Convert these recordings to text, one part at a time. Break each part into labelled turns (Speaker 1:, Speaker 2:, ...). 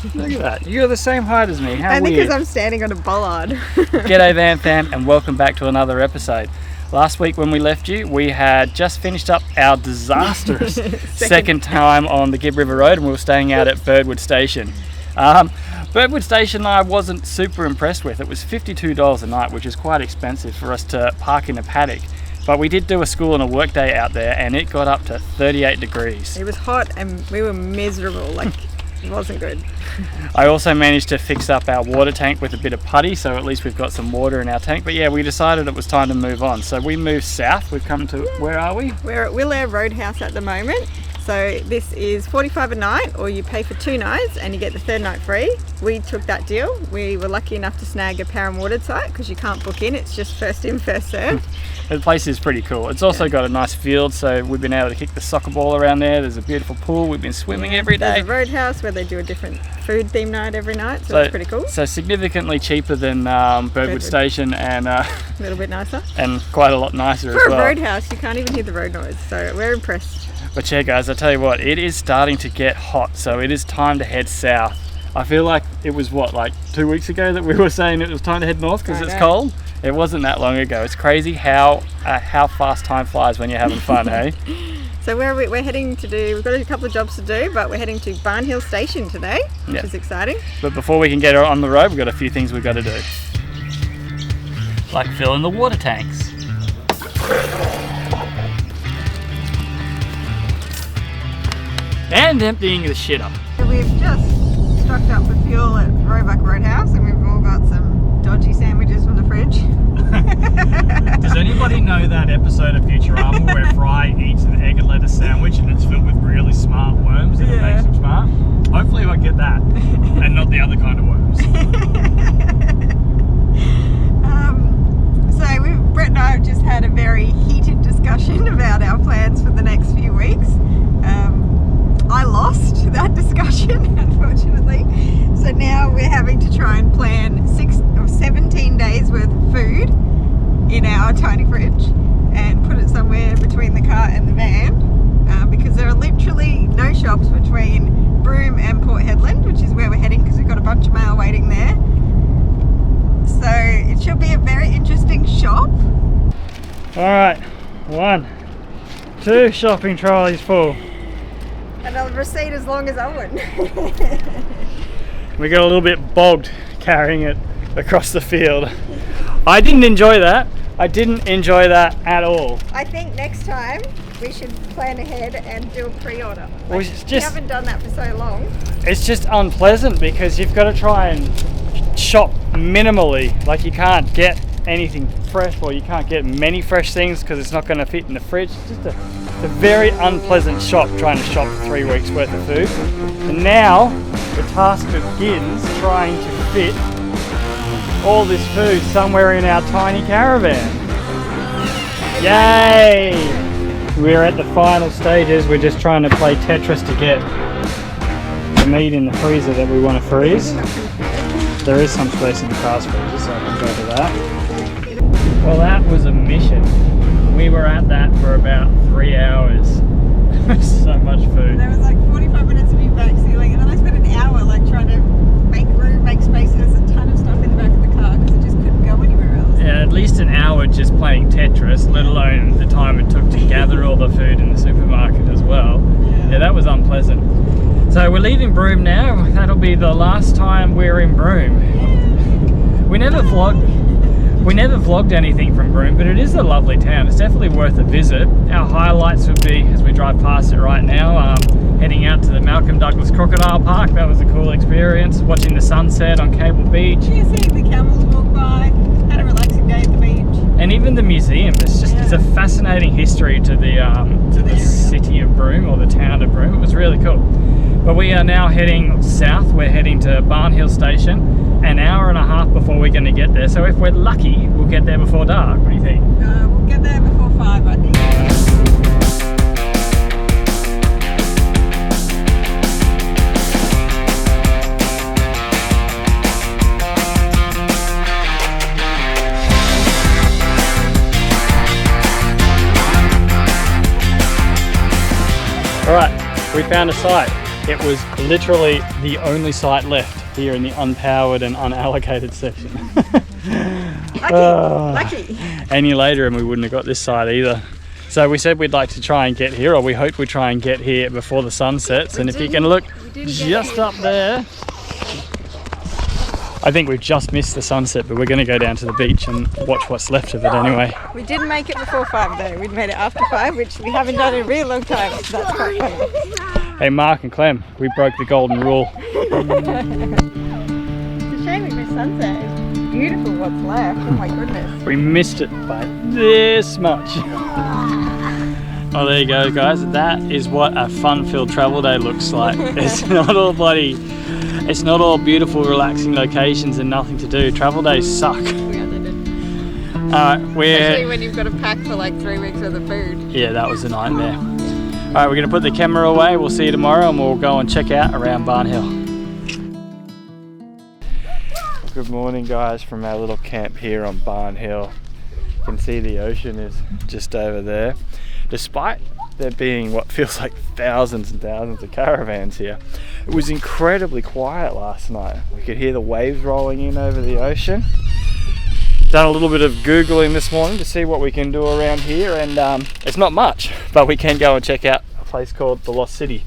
Speaker 1: Look at that. You're the same height as me. How
Speaker 2: Only
Speaker 1: weird.
Speaker 2: because I'm standing on a bollard.
Speaker 1: G'day Van Fam and welcome back to another episode. Last week when we left you, we had just finished up our disastrous second time on the Gibb River Road, and we were staying out at Birdwood Station. Birdwood Station I wasn't super impressed with. It was $52 a night, which is quite expensive for us to park in a paddock. But we did do a school and a work day out there, and it got up to 38 degrees.
Speaker 2: It was hot and we were miserable, like it wasn't good.
Speaker 1: I also managed to fix up our water tank with a bit of putty, so at least we've got some water in our tank. But yeah, we decided it was time to move on. So we moved south. We've come to, where are we?
Speaker 2: We're at Willair Roadhouse at the moment. So this is $45 a night, or you pay for 2 nights and you get the third night free. We took that deal. We were lucky enough to snag a parawatered site because you can't book in. It's just first in, first served.
Speaker 1: The place is pretty cool. It's also got a nice field, so we've been able to kick the soccer ball around there. There's a beautiful pool. We've been swimming every day.
Speaker 2: There's a roadhouse where they do a different food theme night every night, so that's pretty cool.
Speaker 1: So significantly cheaper than Birdwood Station, and
Speaker 2: a little bit nicer.
Speaker 1: And quite a lot nicer as
Speaker 2: well.
Speaker 1: For
Speaker 2: a roadhouse, you can't even hear the road noise, so we're impressed.
Speaker 1: But yeah guys, I tell you what, it is starting to get hot, so it is time to head south. I feel like it was like 2 weeks ago that we were saying it was time to head north because it's cold. It wasn't that long ago. It's crazy how fast time flies when you're having fun, hey?
Speaker 2: So we're heading to do, we've got a couple of jobs to do, but we're heading to Barnhill Station today, which is exciting.
Speaker 1: But before we can get on the road, we've got a few things we've got to do. Like filling the water tanks. And emptying the shitter.
Speaker 2: We've just stocked up for fuel at Roebuck Roadhouse, and we've all got some dodgy sandwiches from the fridge.
Speaker 1: Does anybody know that episode of Futurama where Fry eats an egg and lettuce sandwich and it's filled with really smart worms and it makes him smart? Hopefully I get that and not the other kind of worms.
Speaker 2: Brett and I have just had a very heated discussion about our plans for the next few weeks. I lost that discussion, unfortunately. So now we're having to try and plan 17 days worth of food in our tiny fridge and put it somewhere between the car and the van, because there are literally no shops between Broome and Port Hedland, which is where we're heading because we've got a bunch of mail waiting there. So it should be a very interesting shop.
Speaker 1: Alright, 1, 2 shopping trolleys full.
Speaker 2: And a receipt as long as Owen.
Speaker 1: We got a little bit bogged carrying it across the field. I didn't enjoy that. I didn't enjoy that at all.
Speaker 2: I think next time we should plan ahead and do a pre-order.
Speaker 1: We
Speaker 2: haven't done that for so long.
Speaker 1: It's just unpleasant because you've got to try and shop minimally. Like you can't get anything fresh, or you can't get many fresh things because it's not going to fit in the fridge. It's just a very unpleasant shop trying to shop for 3 weeks worth of food. And now the task begins trying to fit all this food somewhere in our tiny caravan. Yay! We're at the final stages. We're just trying to play Tetris to get the meat in the freezer that we want to freeze. There is some space in the car's freezer, so I can go to that. Well, that was a mission. We were at that for about 3 hours. So much food.
Speaker 2: There was like 45 minutes of me back sealing, and then I spent an hour trying to make room, make space. There's a ton of stuff in the back of the car because it just couldn't go anywhere else.
Speaker 1: Yeah, at least an hour just playing Tetris, let alone the time it took to gather all the food in the supermarket as well. Yeah, that was unpleasant. So we're leaving Broome now. That'll be the last time we're in Broome. We never vlogged anything from Broome, but it is a lovely town. It's definitely worth a visit. Our highlights would be, as we drive past it right now, heading out to the Malcolm Douglas Crocodile Park. That was a cool experience. Watching the sunset on Cable Beach.
Speaker 2: Yeah, seeing the camels walk by. Had a relaxing day at the beach.
Speaker 1: And even the museum. It's a fascinating history to the city of Broome, or the town of Broome. It was really cool. But we are now heading south. We're heading to Barnhill Station. An hour and a half before we're going to get there. So if we're lucky, we'll get there before dark. What do you think?
Speaker 2: We'll get there before 5, I think.
Speaker 1: Alright, we found a site. It was literally the only site left here in the unpowered and unallocated section.
Speaker 2: Lucky.
Speaker 1: Any later and we wouldn't have got this side either. So we said we'd like to try and get here, or we hope we try and get here before the sun sets. And if you can look just up there, I think we've just missed the sunset, but we're going to go down to the beach and watch what's left of it anyway.
Speaker 2: We didn't make it before 5 though. We'd made it after 5, which we haven't done in a real long time. So that's quite funny.
Speaker 1: Hey Mark and Clem, we broke the golden rule.
Speaker 2: It's a shame we missed sunset. It's beautiful what's left. Oh my goodness.
Speaker 1: We missed it by this much. Oh, there you go, guys. That is what a fun-filled travel day looks like. It's not all beautiful, relaxing locations and nothing to do. Travel days suck. Alright,
Speaker 2: especially when you've got to pack for like 3 weeks worth of food.
Speaker 1: Yeah, that was a nightmare. Alright, we're going to put the camera away. We'll see you tomorrow and we'll go and check out around Barn Hill. Good morning, guys, from our little camp here on Barn Hill. You can see the ocean is just over there. Despite there being what feels like thousands and thousands of caravans here, it was incredibly quiet last night. We could hear the waves rolling in over the ocean. Done a little bit of Googling this morning to see what we can do around here, and it's not much, but we can go and check out a place called the Lost City.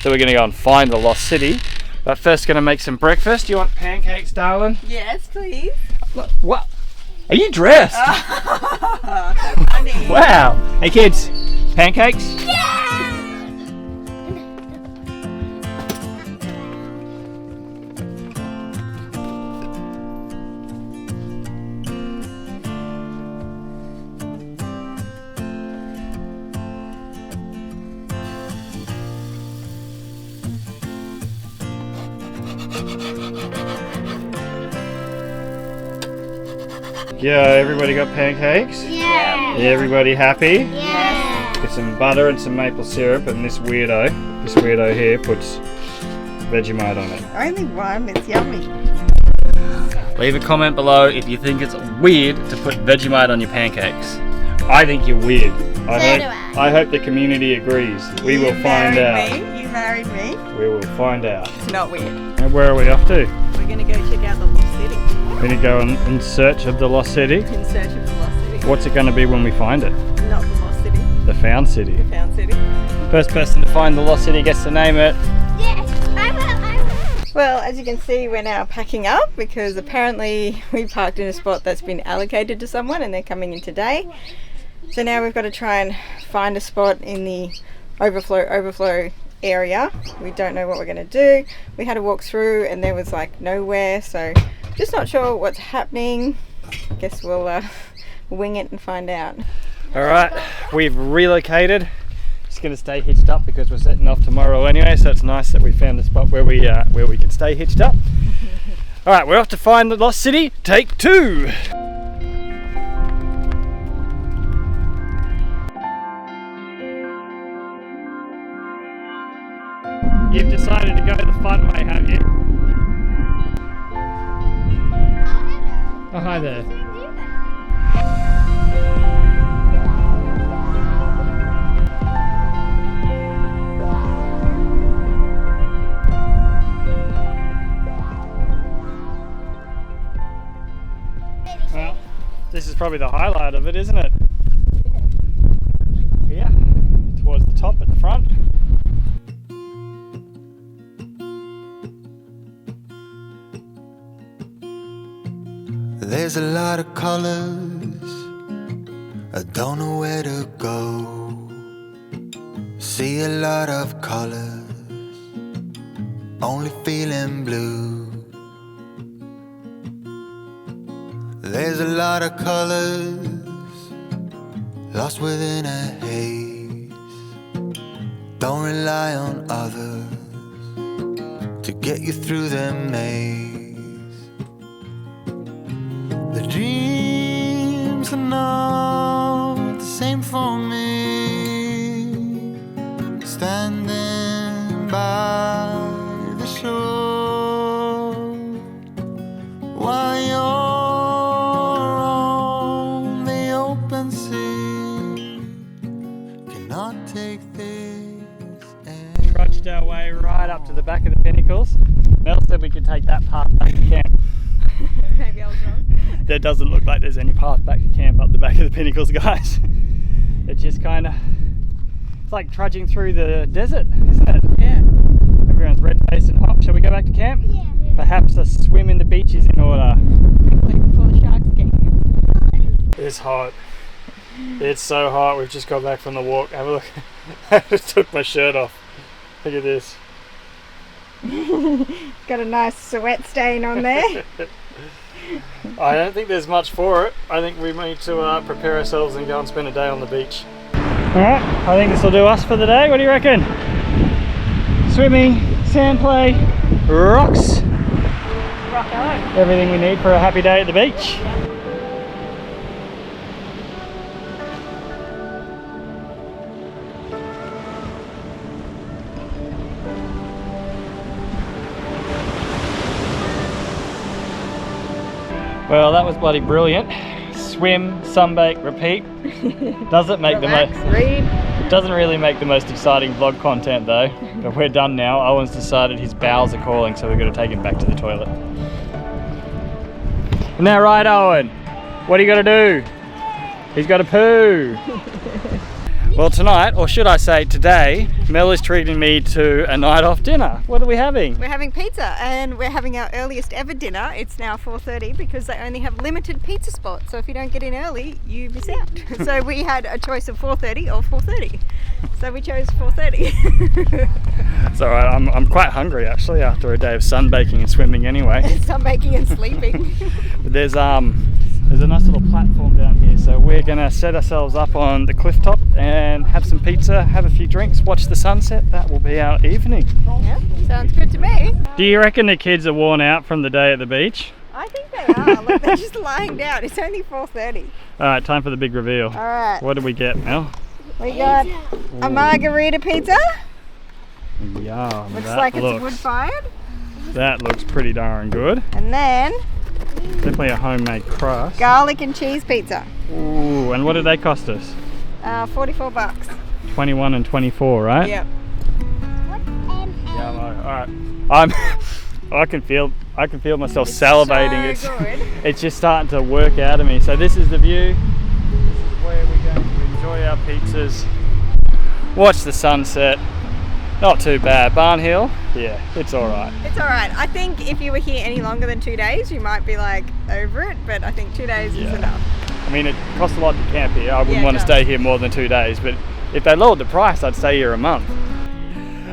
Speaker 1: So we're going to go and find the Lost City, but first going to make some breakfast. Do you want pancakes, darling?
Speaker 2: Yes, please.
Speaker 1: What? Are you dressed?
Speaker 2: Funny.
Speaker 1: Wow. Hey kids, pancakes? Yeah, everybody got pancakes?
Speaker 3: Yeah.
Speaker 1: Everybody happy?
Speaker 3: Yeah.
Speaker 1: Get some butter and some maple syrup, and this weirdo here puts Vegemite on it.
Speaker 2: Only one, it's yummy.
Speaker 1: Leave a comment below if you think it's weird to put Vegemite on your pancakes. I think you're weird. I hope the community agrees. We will find out.
Speaker 2: You married me.
Speaker 1: We will find out.
Speaker 2: It's not weird.
Speaker 1: And where are we off to?
Speaker 2: We're going to go check out the Lost City.
Speaker 1: We're going to go in search of the Lost City.
Speaker 2: In search of the Lost City.
Speaker 1: What's it going to be when we find it?
Speaker 2: Not the Lost City.
Speaker 1: The Found City.
Speaker 2: The Found City.
Speaker 1: First person to find the Lost City gets to name it.
Speaker 3: Yes, I will.
Speaker 2: Well, as you can see, we're now packing up because apparently we parked in a spot that's been allocated to someone and they're coming in today. So now we've got to try and find a spot in the overflow area. We don't know what we're going to do. We had to walk through and there was like nowhere, so just not sure what's happening. Guess we'll wing it and find out.
Speaker 1: Alright, we've relocated. Just going to stay hitched up because we're setting off tomorrow anyway, so it's nice that we found a spot where we can stay hitched up. Alright, we're off to find the Lost City, take 2! You've decided to go the fun way, have you? Oh, hi there. Well, this is probably the highlight of it, isn't it? Here, towards the top at the front.
Speaker 4: There's a lot of colors, I don't know where to go. See a lot of colors, only feeling blue. There's a lot of colors, lost within a haze. Don't rely on others to get you through the maze. The dreams are not the same for me. Standing by the shore while you're on the open sea. Cannot take this.
Speaker 1: Trudged our way right up Mel said we could take that path back to camp.
Speaker 2: Maybe I was wrong.
Speaker 1: There doesn't look like there's any path back to camp up the back of the pinnacles, guys. It just kind of, it's like trudging through the desert, isn't it?
Speaker 2: Yeah.
Speaker 1: Everyone's red-faced and hot. Shall we go back to camp?
Speaker 3: Yeah.
Speaker 1: Perhaps a swim in the beach is in order.
Speaker 2: Quickly before the sharks get here.
Speaker 1: It's hot. It's so hot. We've just got back from the walk. Have a look. I just took my shirt off. Look at this.
Speaker 2: Got a nice sweat stain on there.
Speaker 1: I don't think there's much for it. I think we need to prepare ourselves and go and spend a day on the beach. Alright, I think this will do us for the day. What do you reckon? Swimming, sand play, rocks.
Speaker 2: Rocko.
Speaker 1: Everything we need for a happy day at the beach. Well, that was bloody brilliant. Swim, sunbake, repeat. Doesn't make
Speaker 2: Relax,
Speaker 1: the most.
Speaker 2: read.
Speaker 1: Doesn't really make the most exciting vlog content though. But we're done now. Owen's decided his bowels are calling, so we've got to take him back to the toilet. Isn't that right, Owen? What do you got to do? He's got to poo. Well, tonight, or should I say today, Mel is treating me to a night off dinner. What are we having?
Speaker 2: We're having pizza, and we're having our earliest ever dinner. It's now 4:30 because they only have limited pizza spots. So if you don't get in early, you miss out. So we had a choice of 4:30 or 4:30. So we chose 4:30.
Speaker 1: It's all right. I'm quite hungry actually after a day of sunbaking and swimming anyway.
Speaker 2: Sunbaking and sleeping.
Speaker 1: But there's a nice little platform down here, so we're gonna set ourselves up on the cliff top and have some pizza, have a few drinks, watch the sunset. That will be our evening.
Speaker 2: Yeah, sounds good to me.
Speaker 1: Do you reckon the kids are worn out from the day at the beach?
Speaker 2: I think they are. Look, they're just lying down. It's only 4:30.
Speaker 1: All right, time for the big reveal.
Speaker 2: All right.
Speaker 1: What did we get, Mel?
Speaker 2: We got a margarita pizza.
Speaker 1: Yum.
Speaker 2: Looks
Speaker 1: that
Speaker 2: like it's
Speaker 1: looks,
Speaker 2: wood-fired.
Speaker 1: That looks pretty darn good.
Speaker 2: And then
Speaker 1: Definitely a homemade crust.
Speaker 2: garlic and cheese pizza.
Speaker 1: Ooh, and what did they cost us?
Speaker 2: 44 bucks.
Speaker 1: 21 and 24, right?
Speaker 2: Yep.
Speaker 1: Yeah, all right. I can feel myself salivating.
Speaker 2: So good.
Speaker 1: It's just starting to work out of me. So this is the view. This is where we're going to enjoy our pizzas. Watch the sunset. Not too bad. Barn Hill, yeah, it's all right.
Speaker 2: It's all right. I think if you were here any longer than 2 days, you might be like over it, but I think 2 days is enough.
Speaker 1: I mean, it costs a lot to camp here. I wouldn't
Speaker 2: Yeah,
Speaker 1: want to
Speaker 2: it
Speaker 1: stay here more than 2 days, but if they lowered the price, I'd stay here a month.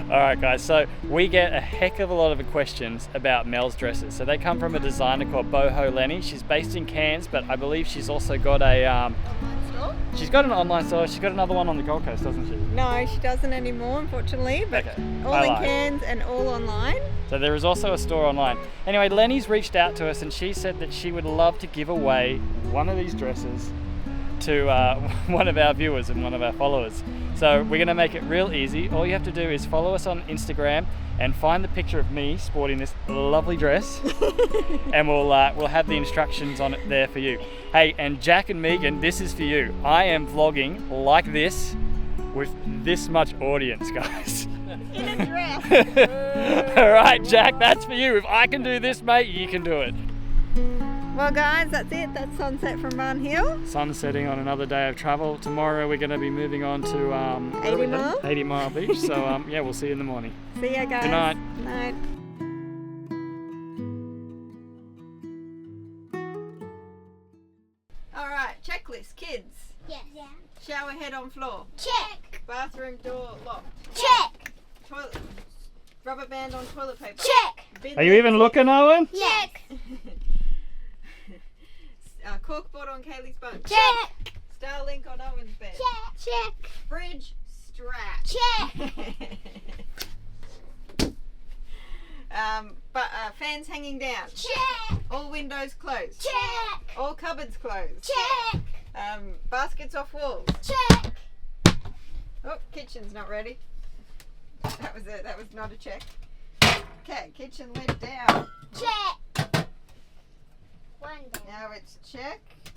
Speaker 1: All right, guys, so we get a heck of a lot of questions about Mel's dresses. So they come from a designer called Boho Lenny. She's based in Cairns, but I believe she's also got a she's got an online store. She's got another one on the Gold Coast, doesn't she?
Speaker 2: No, she doesn't anymore, unfortunately, but
Speaker 1: Okay.
Speaker 2: all
Speaker 1: I
Speaker 2: in
Speaker 1: lied.
Speaker 2: Cairns and all online.
Speaker 1: So there is also a store online. Anyway, Lenny's reached out to us and she said that she would love to give away one of these dresses to one of our viewers and one of our followers. So we're gonna make it real easy. All you have to do is follow us on Instagram and find the picture of me sporting this lovely dress and we'll have the instructions on it there for you. Hey, and Jack and Megan, this is for you. I am vlogging like this with this much audience, guys.
Speaker 2: In a dress.
Speaker 1: All right, Jack, that's for you. If I can do this, mate, you can do it.
Speaker 2: Well, guys, that's it. That's sunset from Barn Hill.
Speaker 1: Sun setting on another day of travel. Tomorrow we're going to be moving on to
Speaker 2: 80 Mile?
Speaker 1: 80 Mile Beach. So yeah, we'll see you in the morning.
Speaker 2: See ya, guys.
Speaker 1: Good night.
Speaker 2: Night. All right, checklist, kids.
Speaker 3: Yes. Yeah.
Speaker 2: Shower head on floor.
Speaker 3: Check.
Speaker 2: Bathroom door locked.
Speaker 3: Check.
Speaker 2: Toilet. Rubber band on toilet paper.
Speaker 3: Check.
Speaker 2: Bin
Speaker 1: Are you even looking, Owen?
Speaker 3: Check.
Speaker 2: Corkboard on Kaylee's bunk.
Speaker 3: Check.
Speaker 2: Starlink on Owen's bed.
Speaker 3: Check.
Speaker 2: Fridge strap.
Speaker 3: Check.
Speaker 2: Fans hanging down.
Speaker 3: Check.
Speaker 2: All windows closed.
Speaker 3: Check.
Speaker 2: All cupboards closed.
Speaker 3: Check.
Speaker 2: Baskets off walls.
Speaker 3: Check.
Speaker 2: Oh, kitchen's not ready. That was not a check. Okay, kitchen lid down.
Speaker 3: Check. One down.
Speaker 2: Now it's checked.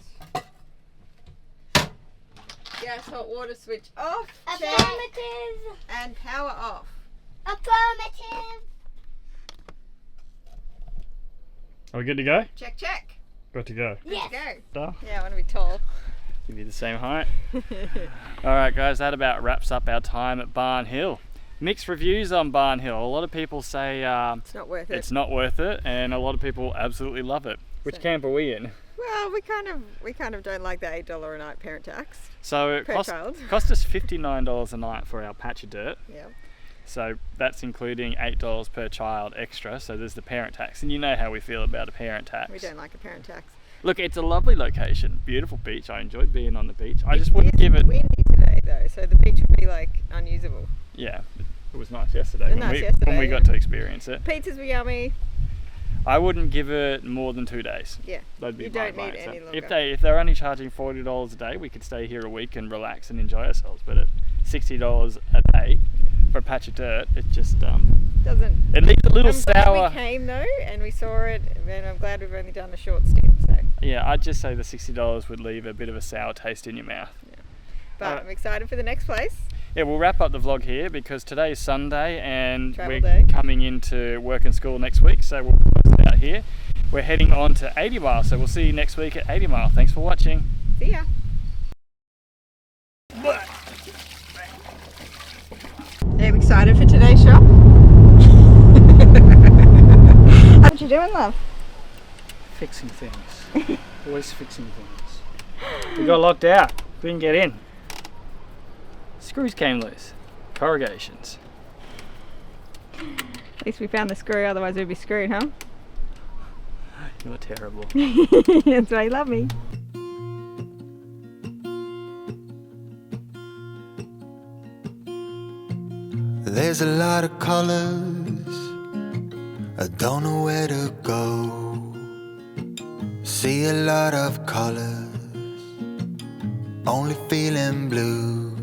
Speaker 2: Gas hot water switch off. Check.
Speaker 3: Affirmative.
Speaker 2: And power off.
Speaker 3: Affirmative.
Speaker 1: Are we good to go?
Speaker 2: Check, check.
Speaker 1: Good to go.
Speaker 3: Yes.
Speaker 2: Go.
Speaker 1: Duh.
Speaker 2: Yeah, I want to be tall.
Speaker 1: Give you the same height. Alright guys, that about wraps up our time at Barn Hill. Mixed reviews on Barn Hill. A lot of people say
Speaker 2: It's not worth it.
Speaker 1: it's not worth it, and a lot of people absolutely love it. Which
Speaker 2: So-
Speaker 1: camp are we in?
Speaker 2: Well, we kind of don't like the $8 a night parent tax.
Speaker 1: So it
Speaker 2: Per child.
Speaker 1: cost us $59 a night for our patch of dirt.
Speaker 2: Yeah.
Speaker 1: So that's including $8 per child extra. So there's the parent tax, and you know how we feel about a parent tax.
Speaker 2: We don't like a parent tax.
Speaker 1: Look, it's a lovely location, beautiful beach. I enjoyed being on the beach. I just wouldn't give it.
Speaker 2: Windy today though, so the beach would be like unusable.
Speaker 1: Yeah, it was nice yesterday,
Speaker 2: It was
Speaker 1: when,
Speaker 2: nice
Speaker 1: we,
Speaker 2: yesterday,
Speaker 1: when we
Speaker 2: yeah.
Speaker 1: got to experience it.
Speaker 2: Pizzas were yummy.
Speaker 1: I wouldn't give it more than 2 days.
Speaker 2: Yeah.
Speaker 1: That'd be
Speaker 2: You
Speaker 1: my
Speaker 2: don't need
Speaker 1: advice.
Speaker 2: any
Speaker 1: So
Speaker 2: longer.
Speaker 1: if they're only charging $40 a day, we could stay here a week and relax and enjoy ourselves. But at $60 a day for a patch of dirt, it just
Speaker 2: Doesn't.
Speaker 1: it leaves a little
Speaker 2: I'm glad
Speaker 1: sour.
Speaker 2: we came though, and we saw it, and I'm glad we've only done a short stint. So,
Speaker 1: Yeah, I'd just say the $60 would leave a bit of a sour taste in your mouth.
Speaker 2: but
Speaker 1: Alright.
Speaker 2: I'm excited for the next place.
Speaker 1: Yeah, we'll wrap up the vlog here because today is Sunday and
Speaker 2: Travel
Speaker 1: we're
Speaker 2: day.
Speaker 1: coming into work and school next week, so we'll close it out here. We're heading on to 80 Mile, so we'll see you next week at 80 Mile. Thanks for watching.
Speaker 2: See ya. Are you excited for today's shop? What you doing, love?
Speaker 1: Fixing things. Always fixing things. We got locked out. We didn't get in. Screws came loose. Corrugations.
Speaker 2: At least we found the screw, otherwise we'd be screwed, huh?
Speaker 1: You're terrible.
Speaker 2: That's why you love me.
Speaker 4: There's a lot of colors, I don't know where to go. See a lot of colors, only feeling blue.